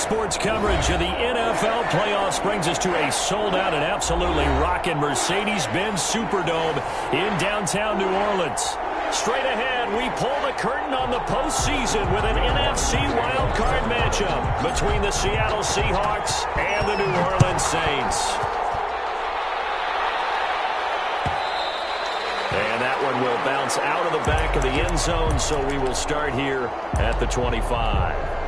sports coverage of the NFL playoffs brings us to a sold-out and absolutely rocking Mercedes-Benz Superdome in downtown New Orleans. Straight ahead, we pull the curtain on the postseason with an NFC wildcard matchup between the Seattle Seahawks and the New Orleans Saints. And that one will bounce out of the back of the end zone, so we will start here at the 25.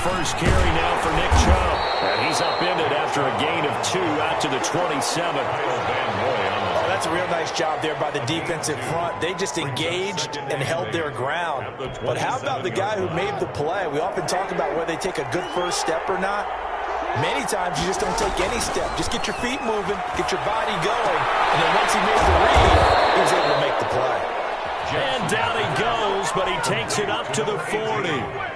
First carry now for Nick Chubb. And he's upended after a gain of 2 out to the 27. Oh, that's a real nice job there by the defensive front. They just engaged and held their ground. But how about the guy who made the play? We often talk about whether they take a good first step or not. Many times you just don't take any step. Just get your feet moving, get your body going. And then once he made the read, he was able to make the play. And down he goes, but he takes it up to the 40.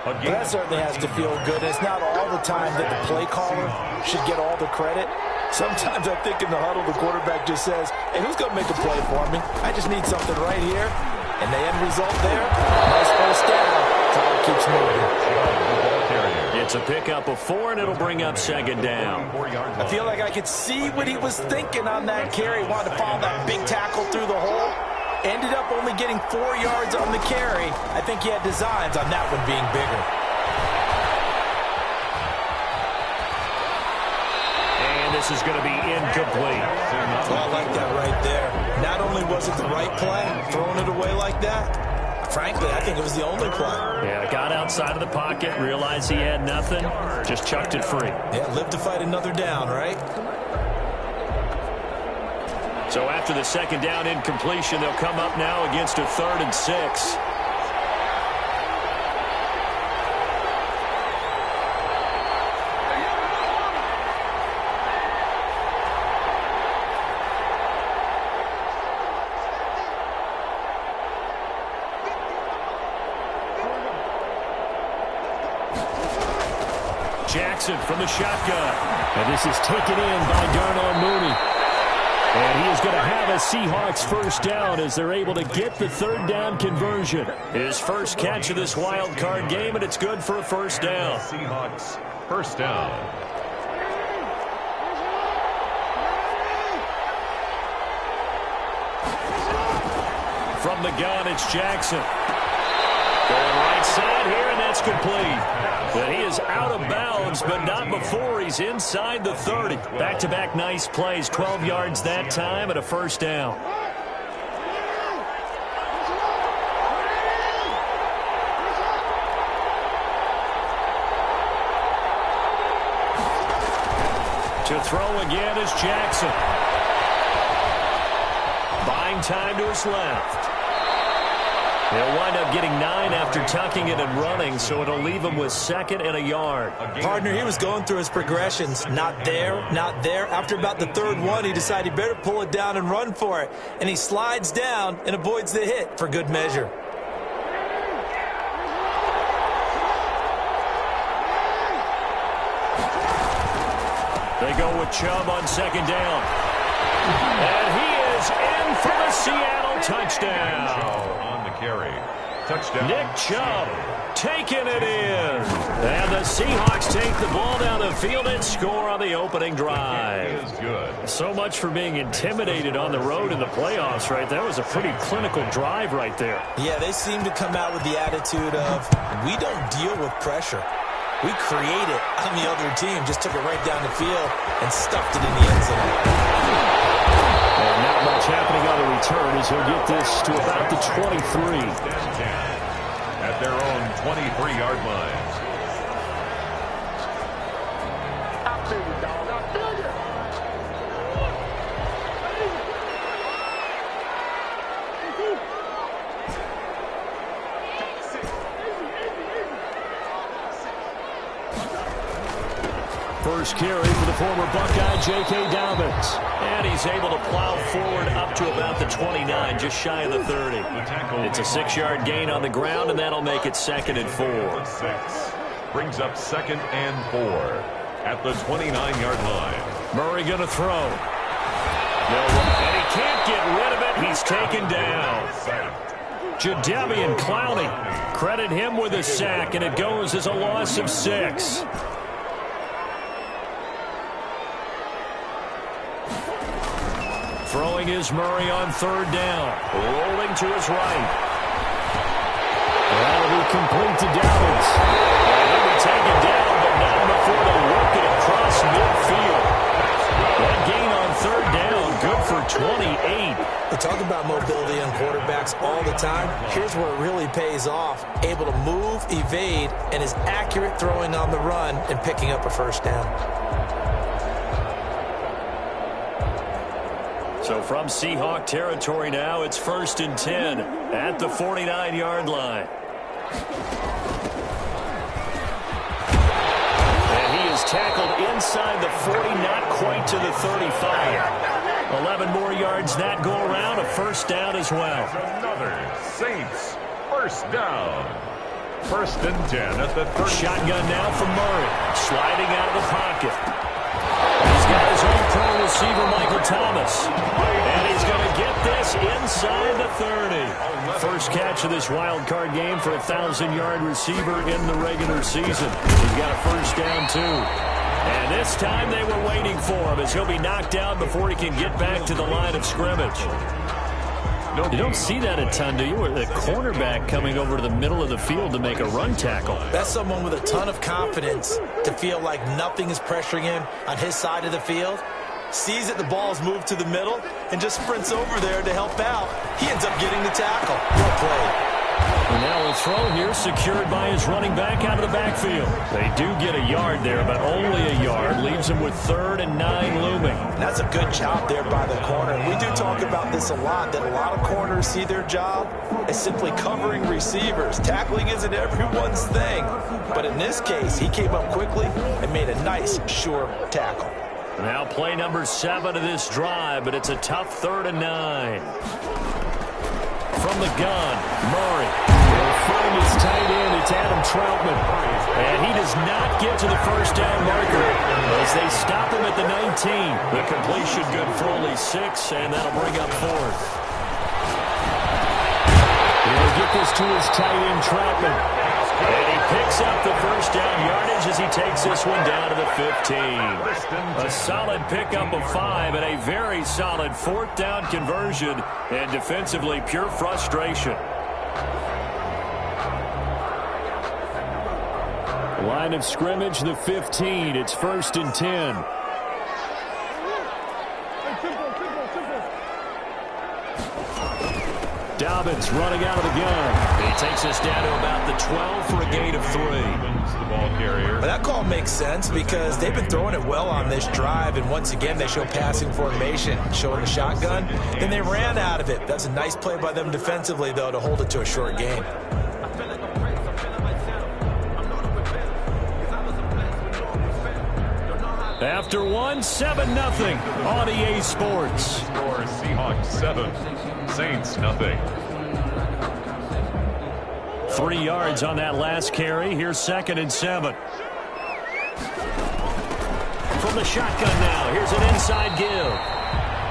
But that certainly has to feel good. It's not all the time that the play caller should get all the credit. Sometimes I think in the huddle, the quarterback just says, hey, who's going to make a play for me? I just need something right here. And the end result there, nice first down. Clock keeps moving. It's a pickup of 4, and it'll bring up second down. I feel like I could see what he was thinking on that carry. He wanted to follow that big tackle through the hole. Ended up only getting 4 yards on the carry. I think he had designs on that one being bigger. And this is going to be incomplete. Well, I like that right there. Not only was it the right play, throwing it away like that, frankly, I think it was the only play. Yeah, got outside of the pocket, realized he had nothing, just chucked it free. Yeah, live to fight another down, right? So after the second down incompletion, they'll come up now against a 3rd and 6. Jackson from the shotgun. And this is taken in by Darnell Mooney. And he is going to have a Seahawks first down as they're able to get the 3rd down conversion. His first catch of this wild card game, and it's good for a first down. Seahawks first down. From the gun, it's Jackson. Going right side here, and that's complete. But he is out of bounds, but not before he's inside the 30. Back-to-back nice plays, 12 yards that time, and a first down. To throw again is Jackson. Buying time to his left. They'll wind up getting 9 after tucking it and running, so it'll leave him with 2nd and a yard. Partner, he was going through his progressions. Not there, not there. After about the 3rd one, he decided he better pull it down and run for it. And he slides down and avoids the hit for good measure. They go with Chubb on second down. And he is in for the Seattle touchdown. Carry. Touchdown. Nick Chubb taking it in. And the Seahawks take the ball down the field and score on the opening drive. Is good. So much for being intimidated on the road in the playoffs, right? That was a pretty clinical drive right there. Yeah, they seem to come out with the attitude of, we don't deal with pressure. We create it on the other team. Just took it right down the field and stuffed it in the end zone. And not much happening on the return as he'll get this to about the 23. At their own 23-yard line. First carry for the former Buckeye, J.K. Dobbins. And he's able to plow forward up to about the 29, just shy of the 30. It's a 6-yard gain on the ground, and that'll make it 2nd and 4. 6 brings up 2nd and 4 at the 29-yard line. Murray going to throw. And he can't get rid of it. He's taken down. Jadeveon Clowney. Credit him with a sack, and it goes as a loss of 6. Throwing is Murray on 3rd down. Rolling to his right. That'll be complete to Dobbins. And he'll be taken down, but not before they work it across midfield. That gain on 3rd down, good for 28. We talk about mobility on quarterbacks all the time. Here's where it really pays off. Able to move, evade, and is accurate throwing on the run and picking up a 1st down. So from Seahawk territory now, it's 1st and 10 at the 49-yard line. And he is tackled inside the 40, not quite to the 35. 11 more yards that go around, a 1st down as well. Another Saints 1st down. 1st and 10 at the 30. Shotgun now from Murray, sliding out of the pocket. He's got his own pro receiver, Michael Thomas. And he's going to get this inside the 30. First catch of this wild card game for a 1,000-yard receiver in the regular season. He's got a 1st down, too. And this time they were waiting for him as he'll be knocked out before he can get back to the line of scrimmage. You don't see that a ton, do you? The cornerback coming over to the middle of the field to make a run tackle. That's someone with a ton of confidence to feel like nothing is pressuring him on his side of the field. Sees that the ball's moved to the middle and just sprints over there to help out. He ends up getting the tackle. Well played. And now a throw here secured by his running back out of the backfield. They do get a yard there, but only a yard. Leaves him with 3rd and 9 looming. And that's a good job there by the corner. And we do talk about this a lot, that a lot of corners see their job as simply covering receivers. Tackling isn't everyone's thing. But in this case, he came up quickly and made a nice, sure tackle. Now play number 7 of this drive, but it's a tough 3rd and 9. From the gun, Murray will find his tight end. It's Adam Troutman. And he does not get to the 1st down marker as they stop him at the 19. The completion good for only 6, and that'll bring up 4th. He'll get this to his tight end, Troutman. And he picks up the 1st down yardage as he takes this one down to the 15. A solid pickup of 5 and a very solid 4th down conversion. And defensively, pure frustration. Line of scrimmage, the 15. It's 1st and 10. Dobbins running out of the gun. He takes us down to about the 12 for a gain of 3. The ball carrier. But that call makes sense because they've been throwing it well on this drive, and once again they show passing formation, showing the shotgun. Then they ran out of it. That's a nice play by them defensively, though, to hold it to a short gain. After 7-0 on EA Sports. Score Seahawks 7, Saints nothing. 3 yards on that last carry. Here's 2nd and 7. From the shotgun now. Here's an inside give.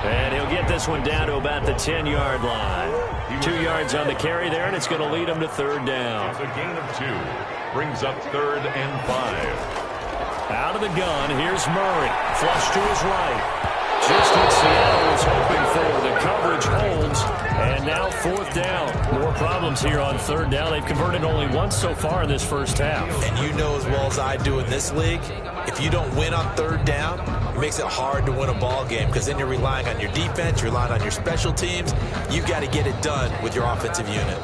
And he'll get this one down to about the 10-yard line. 2 yards on the carry there, and it's going to lead him to 3rd down. It's a gain of 2. Brings up 3rd and 5. Out of the gun, here's Murray. Flush to his right. Just what Seattle was hoping for. The coverage holds, and now 4th down. More problems here on 3rd down. They've converted only once so far in this first half. And you know as well as I do in this league, if you don't win on 3rd down, it makes it hard to win a ball game because then you're relying on your defense, you're relying on your special teams. You've got to get it done with your offensive unit.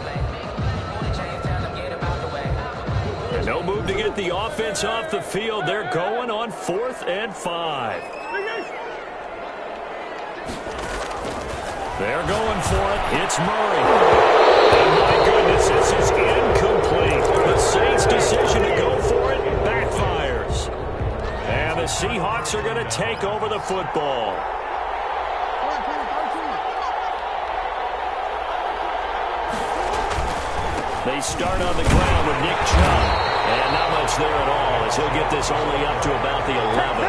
No move to get the offense off the field. They're going on 4th and 5. They're going for it. It's Murray. And my goodness, this is incomplete. The Saints' decision to go for it backfires. And the the Seahawks are going to take over the football. They start on the ground with Nick Chubb. And not much there at all as he'll get this only up to about the 11.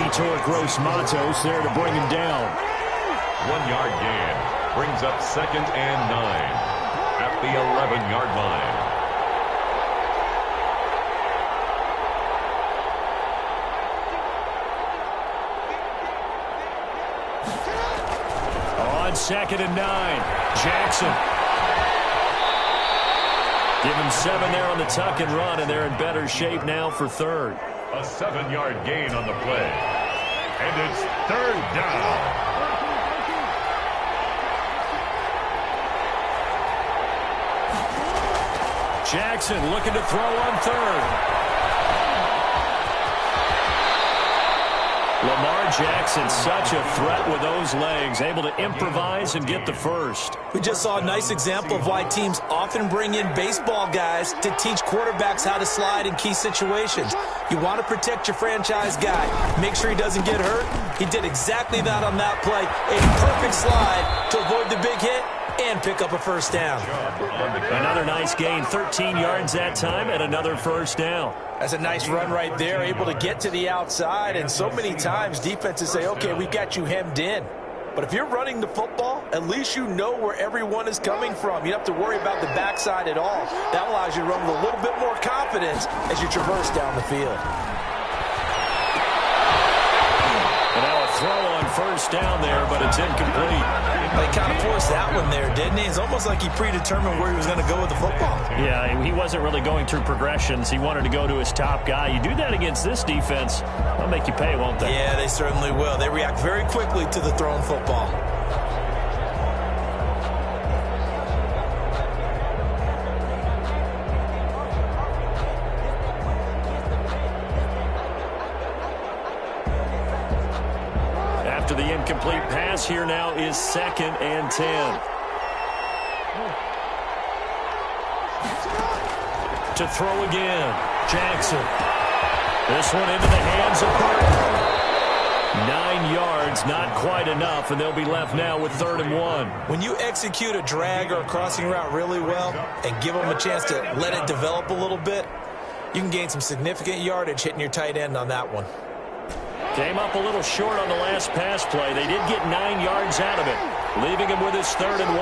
Yetur Gross-Matos there to bring him down. 1 yard gain brings up 2nd and 9 at the 11-yard line. On 2nd and 9, Jackson. Give him 7 there on the tuck and run, and they're in better shape now for 3rd. A 7-yard gain on the play. And it's 3rd down. Jackson looking to throw on 3rd. Lamar Jackson, such a threat with those legs, able to improvise and get the first. We just saw a nice example of why teams often bring in baseball guys to teach quarterbacks how to slide in key situations. You want to protect your franchise guy. Make sure he doesn't get hurt. He did exactly that on that play. A perfect slide to avoid the big hit and pick up a first down. Another nice gain, 13 yards that time, and another first down. That's a nice run right there, able to get to the outside, and so many times defenses say, okay, we got you hemmed in. But if you're running the football, at least you know where everyone is coming from. You don't have to worry about the backside at all. That allows you to run with a little bit more confidence as you traverse down the field. And now a throw on first down there, but it's incomplete. They kind of forced that one there, didn't he? It's almost like he predetermined where he was going to go with the football. Yeah, he wasn't really going through progressions. He wanted to go to his top guy. You do that against this defense, they'll make you pay, won't they? Yeah, they certainly will. They react very quickly to the thrown football. After the incomplete pass, here now is 2nd and 10. To throw again, Jackson. This one into the hands of Burton. 9 yards, not quite enough, and they'll be left now with 3rd and 1. When you execute a drag or a crossing route really well and give them a chance to let it develop a little bit, you can gain some significant yardage hitting your tight end on that one. Came up a little short on the last pass play. They did get 9 yards out of it, leaving him with his 3rd and 1.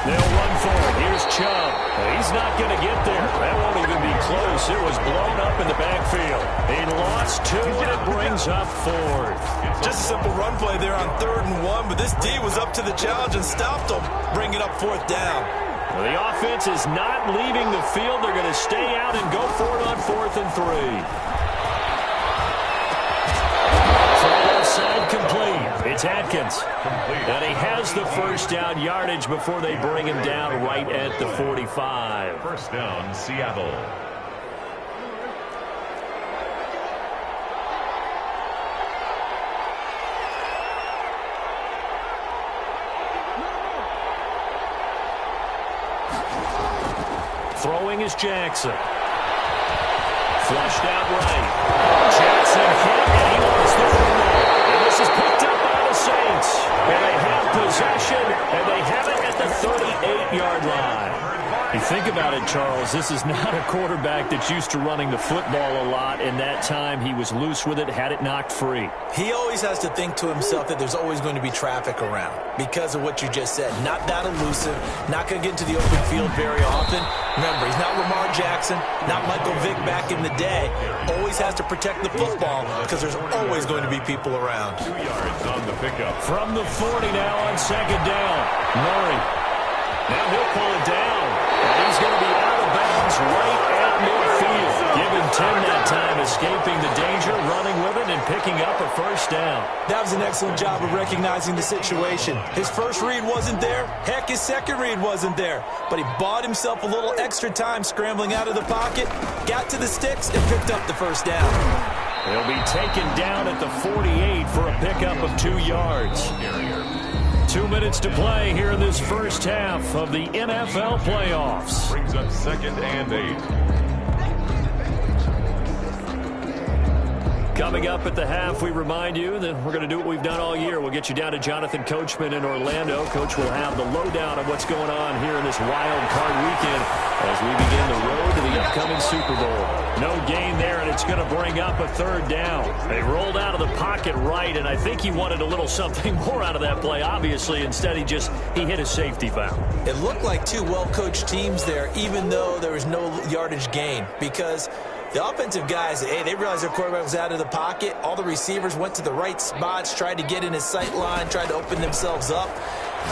They'll run for it. Here's Chubb. He's not going to get there. That won't even be close. It was blown up in the backfield. He lost 2, and it brings up 4th. Just a simple run play there on 3rd and 1, but this D was up to the challenge and stopped him, bringing up 4th down. Well, the offense is not leaving the field. They're going to stay out and go for it on 4th and 3. Side complete. It's Atkins. And he has the first down yardage before they bring him down right at the 45. First down, Seattle. Throwing is Jackson. Flushed out right. Jackson hit, and he lost the football. And this is picked up by the Saints. And they have possession, and they have it at the 38-yard line. You think about it, Charles, this is not a quarterback that's used to running the football a lot, and that time he was loose with it, had it knocked free. He always has to think to himself that there's always going to be traffic around because of what you just said. Not that elusive, not going to get into the open field very often. Remember, he's not Lamar Jackson, not Michael Vick back in the day. Always has to protect the football because there's always going to be people around. 2 yards on the pickup. From the 40 now on 2nd down. Murray. Now he'll pull it down. And he's going to be out of bounds right at midfield. Given 10 that time, escaping the danger, running with it, and picking up a first down. That was an excellent job of recognizing the situation. His first read wasn't there. Heck, his second read wasn't there. But he bought himself a little extra time scrambling out of the pocket, got to the sticks, and picked up the first down. He'll be taken down at the 48 for a pickup of 2 yards. 2 minutes to play here in this first half of the NFL playoffs. Brings up 2nd and 8. Coming up at the half, we remind you that we're going to do what we've done all year. We'll get you down to Jonathan Coachman in Orlando. Coach will have the lowdown of what's going on here in this wild card weekend as we begin the road to the upcoming Super Bowl. No gain there, and it's going to bring up a third down. They rolled out of the pocket right, and I think he wanted a little something more out of that play, obviously. Instead, he hit a safety foul. It looked like two well-coached teams there, even though there was no yardage gain, because the offensive guys, hey, they realized their quarterback was out of the pocket. All the receivers went to the right spots, tried to get in his sight line, tried to open themselves up.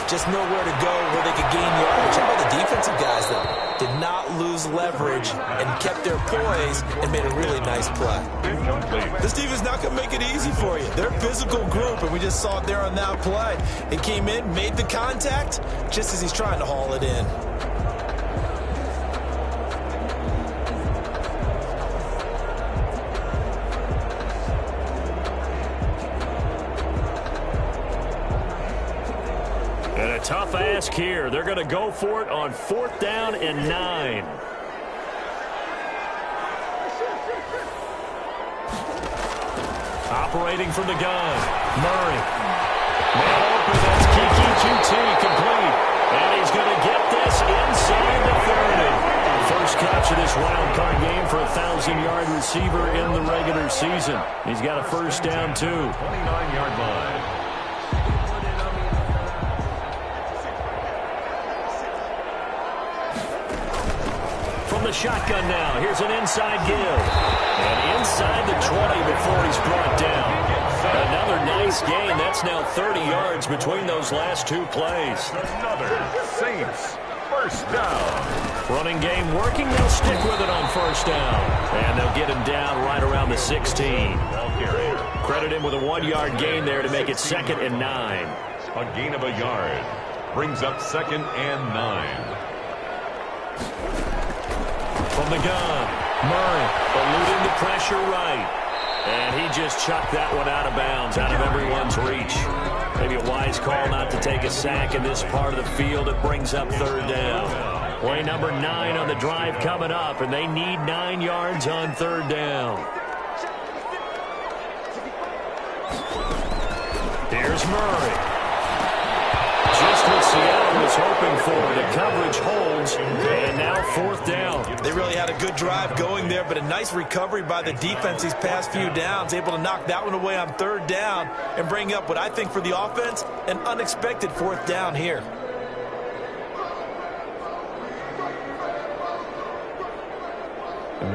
Just nowhere to go where they could gain yardage. How about the defensive guys, though? Did not lose leverage and kept their poise and made a really nice play. This defense is not going to make it easy for you. They're a physical group, and we just saw it there on that play. It came in, made the contact, just as he's trying to haul it in. Tough ask here. They're going to go for it on 4th down and 9. Operating from the gun. Murray. Man open. That's Kiki QT complete. And he's going to get this inside the 30. First catch of this wild card game for a 1,000-yard receiver in the regular season. He's got a first down, too. 29-yard line. The shotgun now. Here's an inside give. And inside the 20 before he's brought down. Another nice gain. That's now 30 yards between those last two plays. Another Saints first down. Running game working. They'll stick with it on first down. And they'll get him down right around the 16. Credit him with a 1-yard gain there to make it 2nd and 9. A gain of a yard. Brings up 2nd and 9. From the gun, Murray eluding the pressure right. And he just chucked that one out of bounds, out of everyone's reach. Maybe a wise call not to take a sack in this part of the field. It brings up 3rd down. Play number 9 on the drive coming up, and they need 9 yards on 3rd down. Here's Murray. Just what Seattle was hoping for. The coverage holds, and now 4th down. They really had a good drive going there, but a nice recovery by the defense these past few downs, able to knock that one away on 3rd down and bring up what I think for the offense, an unexpected 4th down here.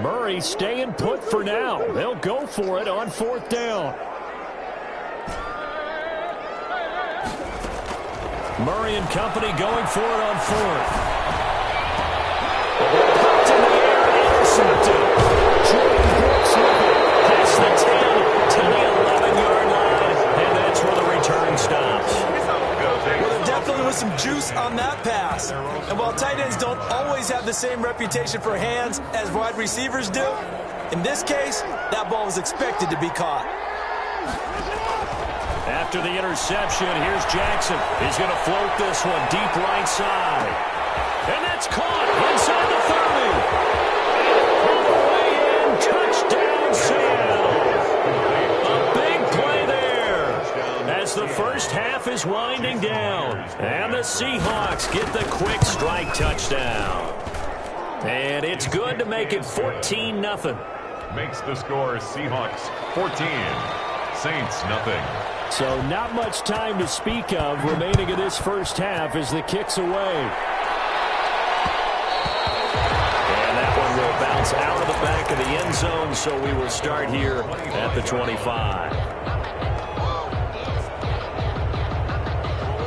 Murray staying put for now. They'll go for it on 4th down. Murray and company going for it on 4th. Popped in the air, intercepted. Jordan Brooks with it. Past the 10 to the 11-yard line, and that's where the return stops. Well, there definitely was some juice on that pass. And while tight ends don't always have the same reputation for hands as wide receivers do, in this case, that ball was expected to be caught. After the interception, here's Jackson. He's going to float this one deep right side. And that's caught inside the 30. All the way in, touchdown Seattle. A big play there as the first half is winding down. And the Seahawks get the quick strike touchdown. And it's good to make it 14-0. Makes the score Seahawks 14, Saints nothing. So not much time to speak of remaining in this first half as the kick's away. And that one will bounce out of the back of the end zone, so we will start here at the 25.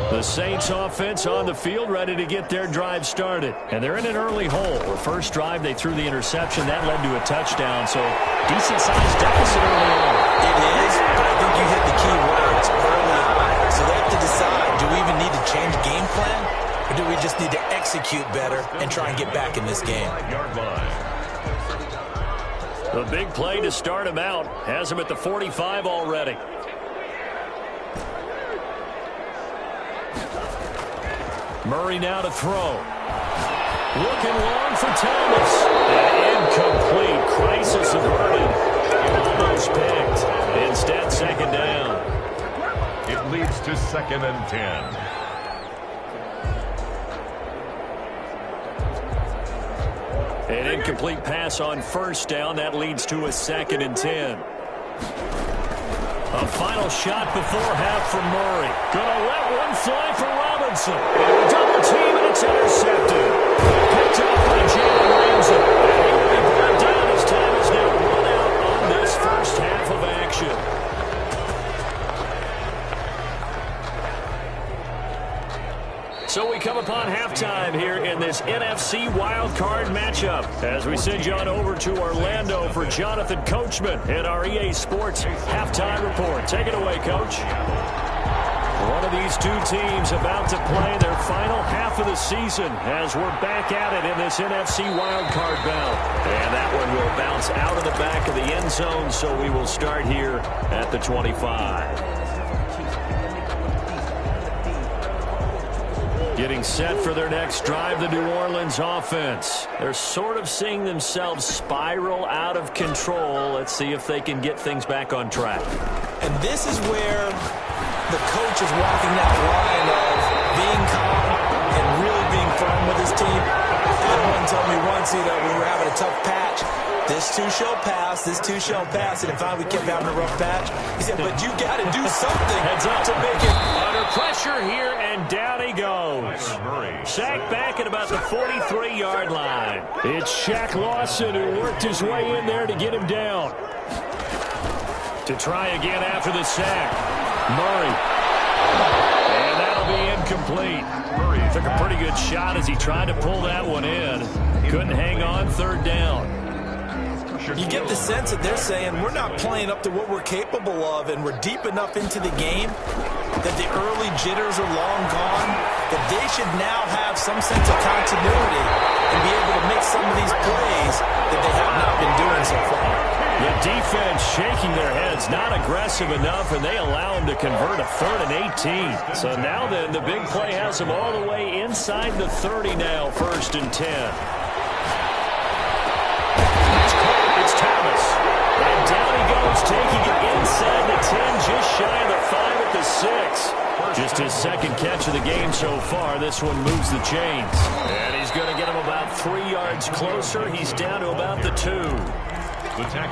The Saints offense on the field ready to get their drive started. And they're in an early hole. The first drive they threw the interception. That led to a touchdown, so decent-sized deficit early on. It is, but I think you hit the key words early on. So they have to decide, do we even need to change game plan? Or do we just need to execute better and try and get back in this game? The big play to start him out. Has him at the 45 already. Murray now to throw. Looking long for Thomas. And incomplete. Crisis averted. Almost picked. 2nd and 10. An incomplete pass on first down. That leads to a 2nd and 10. A final shot before half from Murray. Gonna let one fly for Robinson. Double team, and it's intercepted. Picked up by Jalen Ramsey. And he will be brought down as time is now run out on this first half of action. So we come upon halftime here in this NFC wildcard matchup as we send you on over to Orlando for Jonathan Coachman in our EA Sports halftime report. Take it away, Coach. One of these two teams about to play their final half of the season as we're back at it in this NFC wildcard bout. And that one will bounce out of the back of the end zone, so we will start here at the 25. Getting set for their next drive, the New Orleans offense. They're sort of seeing themselves spiral out of control. Let's see if they can get things back on track. And this is where the coach is walking that line of being calm and really being firm with his team. Everyone told me once, we were having a tough patch. This too shall pass, this too shall pass. And finally we kept having a rough patch. He said, but you got to do something to make it. Under pressure here, and down he goes. Sacked back at about the 43-yard line. It's Shaq Lawson who worked his way in there to get him down. To try again after the sack. Murray. And that'll be incomplete. Murray took a pretty good shot as he tried to pull that one in. Couldn't hang on, 3rd down. You get the sense that they're saying we're not playing up to what we're capable of, and we're deep enough into the game that the early jitters are long gone, that they should now have some sense of continuity and be able to make some of these plays that they have not been doing so far. The defense shaking their heads, not aggressive enough, and they allow them to convert a 3rd and 18. So now then, the big play has them all the way inside the 30 now, 1st and 10. And down he goes, taking it inside the 10, just shy of the 5 at the 6. Just his 2nd catch of the game so far. This one moves the chains. And he's going to get him about 3 yards closer. He's down to about the 2.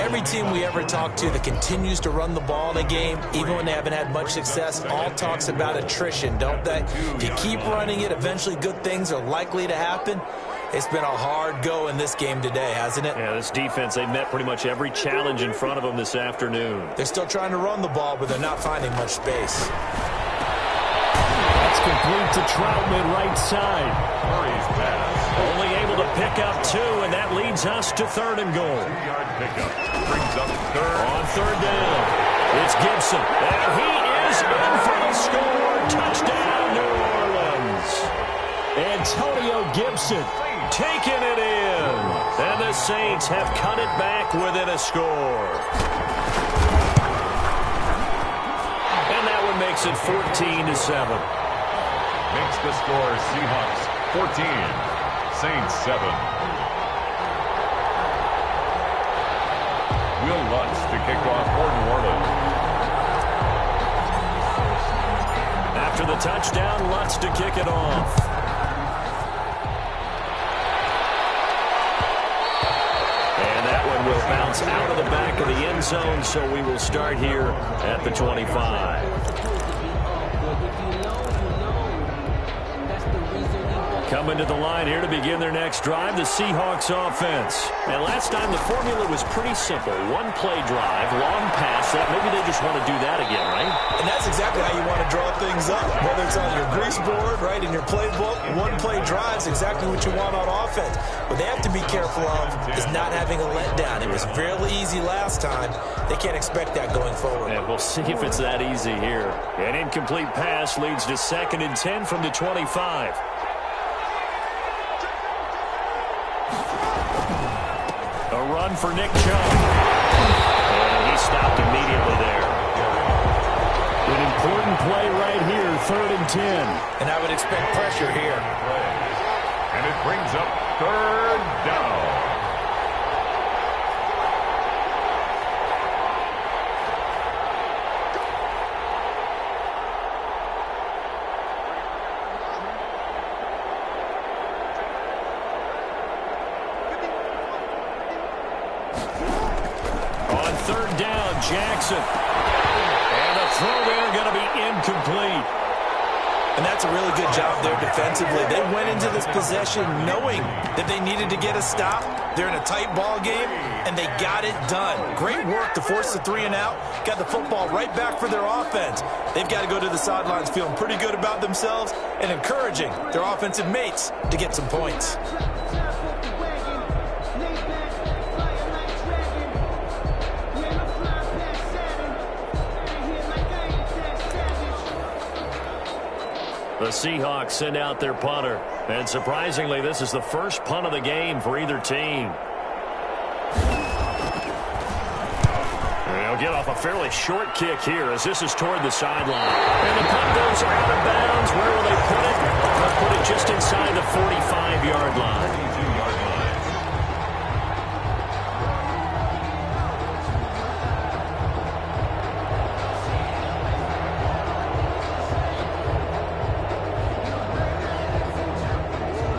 Every team we ever talk to that continues to run the ball in a game, even when they haven't had much success, all talks about attrition, don't they? If you keep running it, eventually good things are likely to happen. It's been a hard go in this game today, hasn't it? Yeah, this defense, they met pretty much every challenge in front of them this afternoon. They're still trying to run the ball, but they're not finding much space. That's complete to Troutman, right side. Murray's pass. Only able to pick up 2, and that leads us to 3rd and goal. 2-yard pickup. Brings up 3rd. On 3rd down, it's Gibson. And he is in for the score. Touchdown, New Orleans. Antonio Gibson taking it in. And the Saints have cut it back within a score. And that one makes it 14-7. Makes the score Seahawks 14, Saints 7. Will Lutz to kick off for New Orleans. After the touchdown, Lutz to kick it off. Will bounce out of the back of the end zone, so we will start here at the 25. Coming to the line here to begin their next drive, the Seahawks offense. And last time the formula was pretty simple. One play drive, long pass. That maybe they just want to do that again, right? And that's exactly how you want to draw things up. Whether it's on your grease board, right, in your playbook, one play drive is exactly what you want on offense. What they have to be careful of is not having a letdown. It was fairly easy last time. They can't expect that going forward. And we'll see if it's that easy here. An incomplete pass leads to 2nd and 10 from the 25. A run for Nick Chubb. And he stopped immediately there. An important play right here, 3rd and 10. And I would expect pressure here. And it brings up 3rd down. On third down, Jackson. And the throw there going to be incomplete. And that's a really good job there defensively. They went into this possession knowing that they needed to get a stop. They're in a tight ball game, and they got it done. Great work to force the 3-and-out. Got the football right back for their offense. They've got to go to the sidelines feeling pretty good about themselves and encouraging their offensive mates to get some points. The Seahawks send out their punter. And surprisingly, this is the first punt of the game for either team. They'll get off a fairly short kick here as this is toward the sideline. And the punt goes out of bounds. Where will they put it? They'll put it just inside the 45-yard line.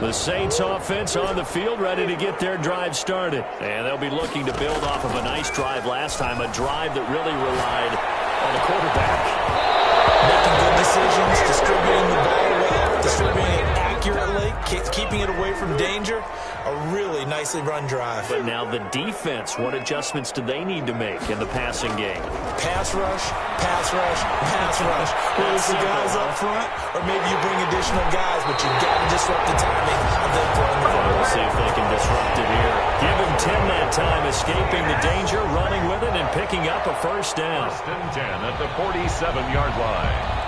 The Saints offense on the field, ready to get their drive started. And they'll be looking to build off of a nice drive last time, a drive that really relied on the quarterback. Making good decisions, distributing the ball well, distributing it accurately, keeping it away from danger. A really nicely run drive. But now the defense, what adjustments do they need to make in the passing game? Pass rush, pass rush, pass rush. Whether it's the guys up front, or maybe you bring additional guys, but you've got to disrupt the timing of them throwing the ball. We'll see if they can disrupt it here. Give him 10 that time, escaping the danger, running with it, and picking up a first down. First and 10 at the 47-yard line.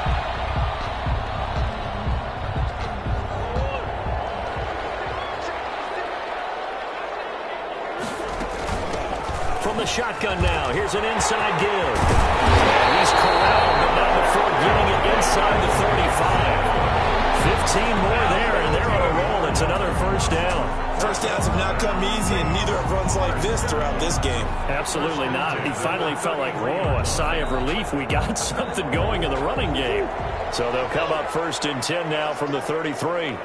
From the shotgun now, here's an inside give. And he's corralled, but now before getting it inside the 35. 15 more there, and they're on a roll. It's another first down. First downs have not come easy, and neither have runs like this throughout this game. Absolutely not. He finally felt like, whoa, a sigh of relief. We got something going in the running game. So they'll come up first and 10 now from the 33.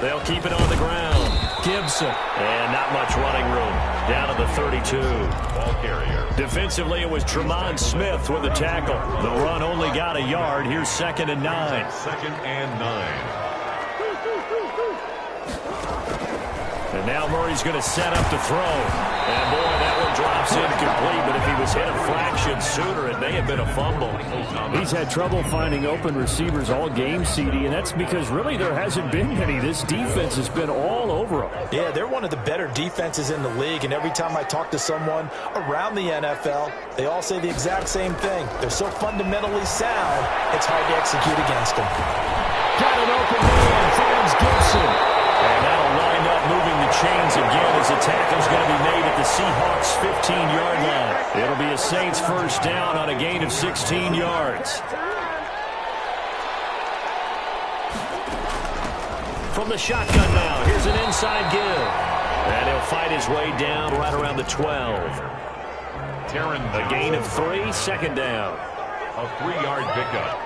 They'll keep it on the ground. Gibson. And not much running room. Down to the 32. Ball carrier. Defensively, it was Tremont Smith with the tackle. The run only got a yard. Here's 2nd and 9. 2nd and 9. And now Murray's going to set up to throw. And, boy, that one drops incomplete. But if he was hit a fraction sooner, it may have been a fumble. He's had trouble finding open receivers all game, CD, and that's because really there hasn't been any. This defense has been all over him. Yeah, they're one of the better defenses in the league, and every time I talk to someone around the NFL, they all say the exact same thing. They're so fundamentally sound, it's hard to execute against them. Got an open man, finds Gibson. And that'll wind up moving the chains again as the tackle's going to be made at the Seahawks' 15-yard line. It'll be a Saints first down on a gain of 16 yards. From the shotgun now, here's an inside give. And he'll fight his way down right around the 12. A gain of 3, 2nd down. A 3-yard pickup.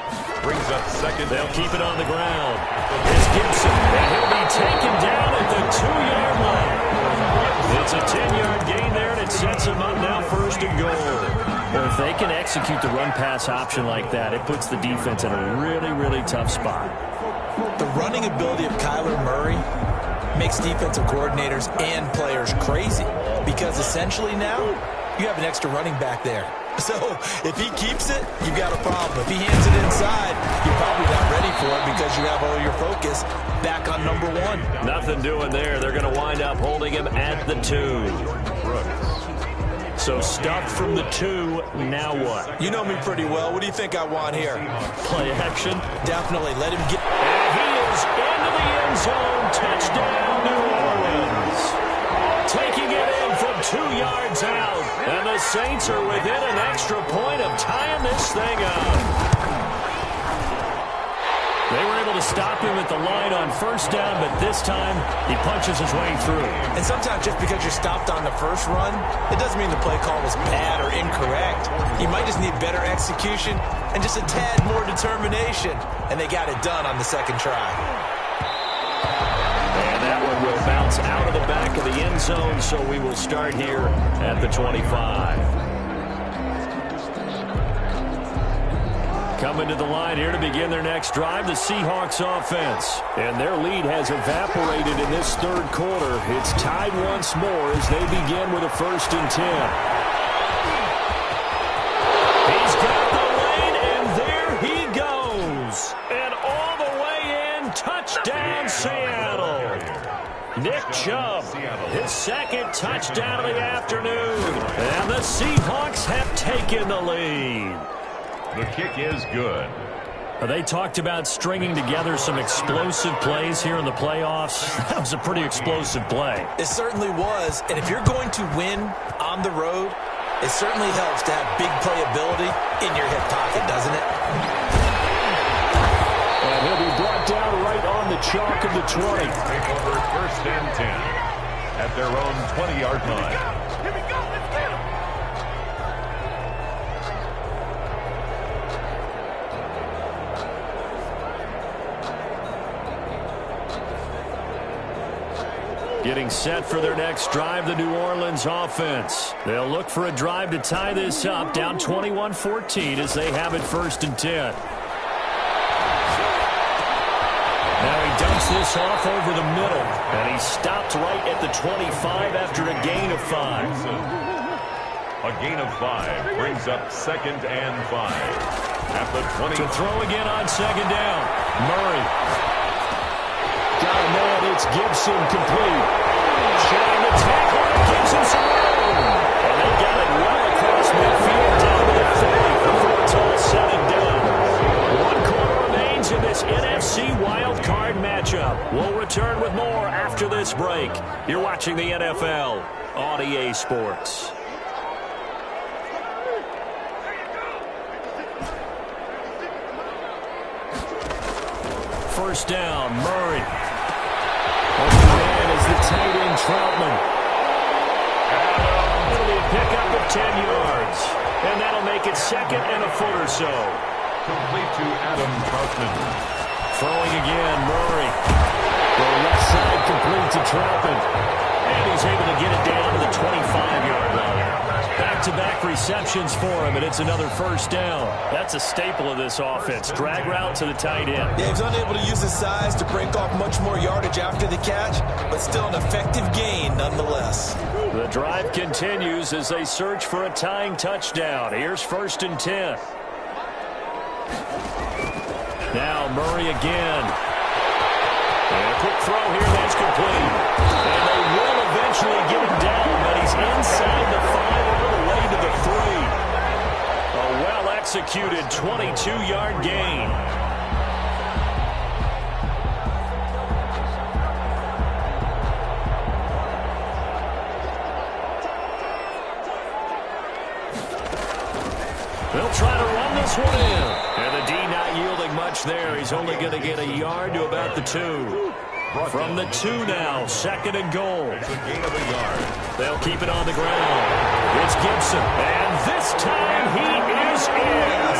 Brings up 2nd. They'll keep it on the ground. It's Gibson, and he'll be taken down at the 2-yard line. It's a 10-yard gain there, and it sets him up now 1st and goal. Well, if they can execute the run-pass option like that, it puts the defense in a really, really tough spot. The running ability of Kyler Murray makes defensive coordinators and players crazy because essentially now you have an extra running back there. So if he keeps it, you've got a problem. If he hands it inside, you're probably not ready for it because you have all your focus back on number 1. Nothing doing there. They're going to wind up holding him at the 2. So stuffed from the 2, now what? You know me pretty well. What do you think I want here? Play action? Definitely. Let him get... And he is into the end zone. Touchdown, New Orleans. Taking it in from 2 yards out. And the Saints are within an extra point of tying this thing up. They were able to stop him at the line on first down, but this time he punches his way through. And sometimes just because you're stopped on the first run, it doesn't mean the play call was bad or incorrect. You might just need better execution and just a tad more determination. And they got it done on the second try. And that one will bounce bounce out of the back of the end zone, so we will start here at the 25. Coming to the line here to begin their next drive, the Seahawks offense. And their lead has evaporated in this third quarter. It's tied once more as they begin with a 1st and 10. He's got the lane, and there he goes. And all the way in, touchdown Seattle. Nick Chubb, his 2nd touchdown of the afternoon. And the Seahawks have taken the lead. The kick is good. They talked about stringing together some explosive plays here in the playoffs. That was a pretty explosive play. It certainly was. And if you're going to win on the road, it certainly helps to have big playability in your hip pocket, doesn't it? And he'll be brought down right on the chalk of the 20. Take over 1st and 10 at their own 20-yard line. Here we go. Let's get him. Getting set for their next drive, the New Orleans offense. They'll look for a drive to tie this up, down 21-14 as they have it 1st and 10. Now he dumps this off over the middle, and he stopped right at the 25 after a gain of 5. A gain of 5 brings up 2nd and 5 at the 20. To throw again on 2nd down. Murray. Got a man, it's Gibson complete. Showing the tackle, and gives him some room. And they got it well across midfield down to the 30 before it's all said and done. 1 quarter remains in this NFC wild card matchup. We'll return with more after this break. You're watching the NFL on EA Sports. First down, Murray. Open man is the tight end, Troutman. It'll be a pickup of 10 yards. And that'll make it 2nd and a foot or so. Complete to Adam Troutman. Throwing again, Murray. The left side complete to Troutman. And he's able to get it down to the 25-yard line. Back-to-back receptions for him, and it's another 1st down. That's a staple of this offense. Drag route to the tight end. Yeah, he's unable to use his size to break off much more yardage after the catch, but still an effective gain nonetheless. The drive continues as they search for a tying touchdown. Here's 1st and 10. Now Murray again. And a quick throw here, that's complete. And they will eventually get him down, but he's inside the 5 all the way to the 3. A well-executed 22-yard gain. They'll try to run this one in. And the D not yielding much there. He's only going to get a yard to about the 2. From the 2 now, 2nd and goal. It's a gain of a yard. They'll keep it on the ground. It's Gibson. And this time he is in.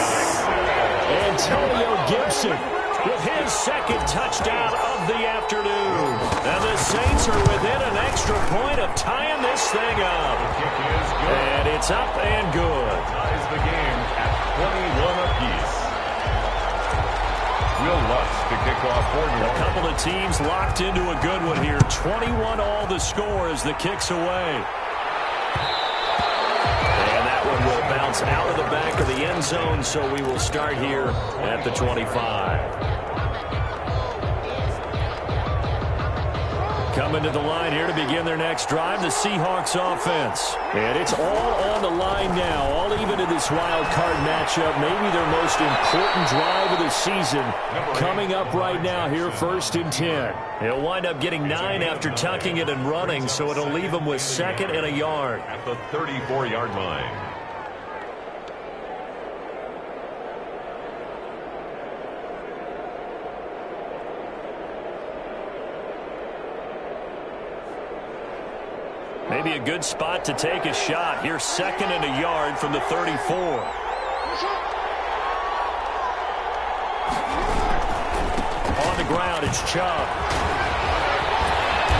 Antonio Gibson with his 2nd touchdown of the afternoon. And the Saints are within an extra point of tying this thing up. The kick is good. And it's up and good. Ties the game at 21 apiece. Will Lutz to kick off for New A Orleans. couple of teams locked into a good one here. 21 all the score as the kick's away. And that one will bounce out of the back of the end zone, so we will start here at the 25. Coming to the line here to begin their next drive, the Seahawks offense. And it's all on the line now, all even in this wild card matchup. Maybe their most important drive of the season coming up right now here, 1st and 10. He'll wind up getting 9 after tucking it and running, so it'll leave him with 2nd and a yard. At the 34-yard line. Maybe a good spot to take a shot. Here's 2nd and a yard from the 34. On the ground, it's Chubb.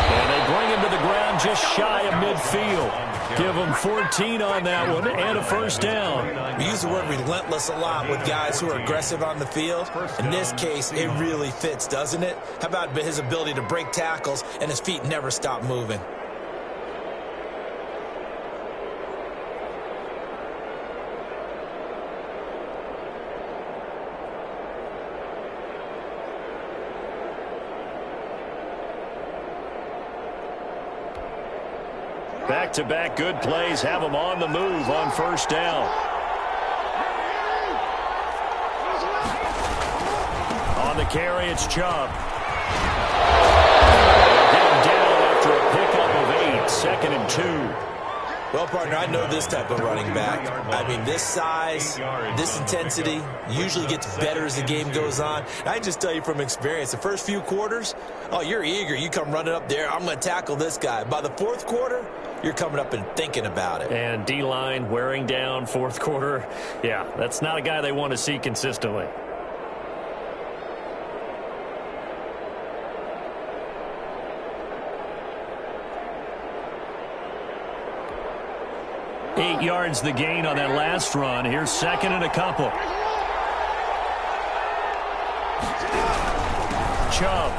And they bring down just shy of midfield. Give them 14 on that one and a first down. We use the word relentless a lot with guys who are aggressive on the field. In this case, it really fits, doesn't it? How about his ability to break tackles and his feet never stop moving? Back-to-back good plays have them on the move on first down. On the carry, it's Chubb. Get him down after a pickup of 8, 2nd and 2. Well, partner, I know this type of running back. I mean, this size, this intensity usually gets better as the game goes on. And I can just tell you from experience, the first few quarters, oh, you're eager. You come running up there, I'm going to tackle this guy. By the fourth quarter, you're coming up and thinking about it. And D-line wearing down fourth quarter. Yeah, that's not a guy they want to see consistently. Eight yards the gain on that last run. Here's 2nd and a couple. Chubb.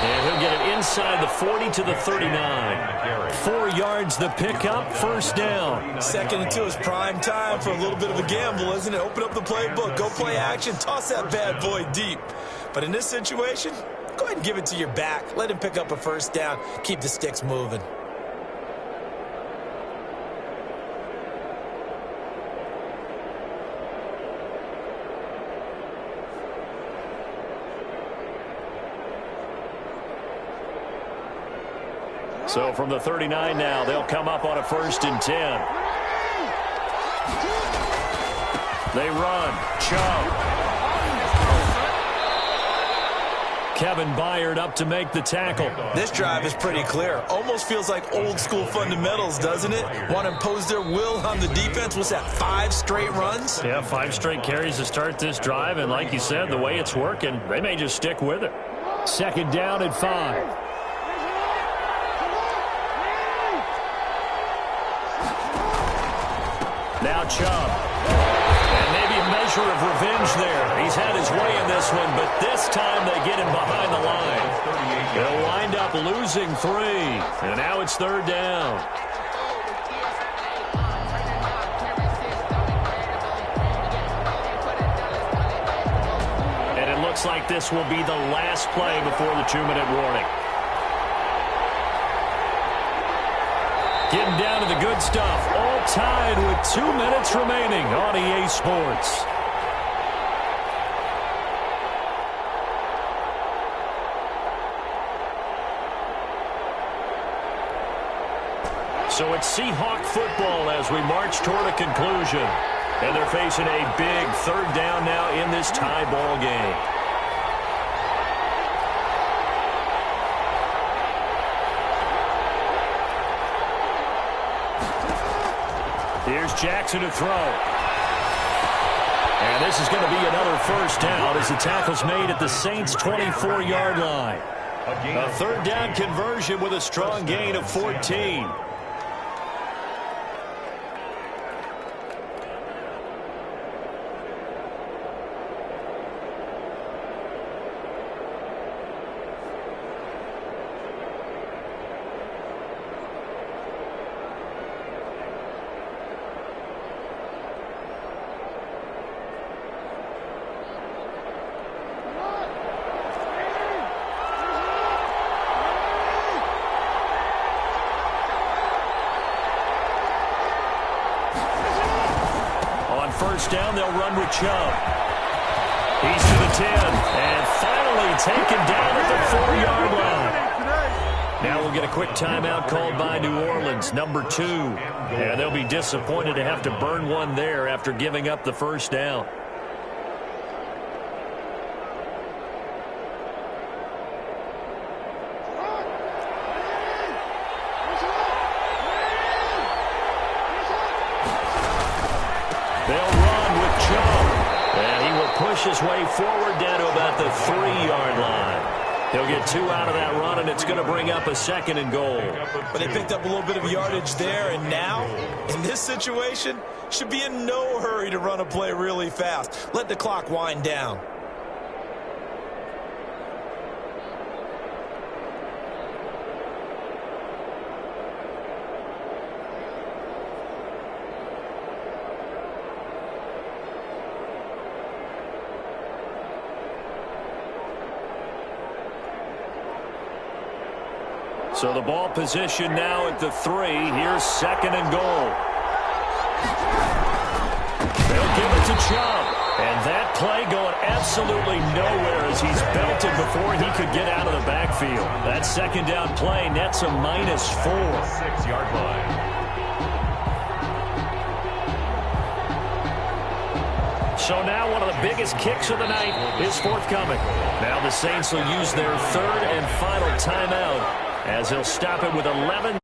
And he'll get it inside the 40 to the 39. 4 yards the pickup, first down. 2nd and 2 is prime time for a little bit of a gamble, isn't it? Open up the playbook, go play action, toss that bad boy deep. But in this situation, go ahead and give it to your back. Let him pick up a first down. Keep the sticks moving. So from the 39 now, they'll come up on a 1st and 10. They run. Chubb. Kevin Byard up to make the tackle. This drive is pretty clear. Almost feels like old school fundamentals, doesn't it? Want to impose their will on the defense. What's that, 5 straight runs? Yeah, 5 straight carries to start this drive. And like you said, the way it's working, they may just stick with it. 2nd down and 5. Now Chubb. And maybe a measure of revenge there. He's had his way in this one, but this time they get him behind the line. They'll wind up losing 3. And now it's 3rd down. And it looks like this will be the last play before the 2-minute warning. Getting down to the good stuff. All tied with 2 minutes remaining on EA Sports. So it's Seahawk football as we march toward a conclusion. And they're facing a big 3rd down now in this tie ball game. Here's Jackson to throw. And this is going to be another first down as the tackle's made at the Saints' 24-yard line. A 3rd down conversion with a strong gain of 14. First down, they'll run with Chubb. He's to the 10, and finally taken down at the 4-yard line. Now we'll get a quick timeout called by New Orleans, number 2. And they'll be disappointed to have to burn one there after giving up the first down. Push his way forward down to about the 3-yard line. He'll get 2 out of that run, and it's going to bring up a 2nd and goal. But they picked up a little bit of yardage there, and now, in this situation, should be in no hurry to run a play really fast. Let the clock wind down. So the ball position now at the 3. Here's 2nd and goal. They'll give it to Chubb. And that play going absolutely nowhere as he's belted before he could get out of the backfield. That 2nd down play nets a -4. 6-yard line. So now one of the biggest kicks of the night is forthcoming. Now the Saints will use their 3rd and final timeout, as they'll stop it with 11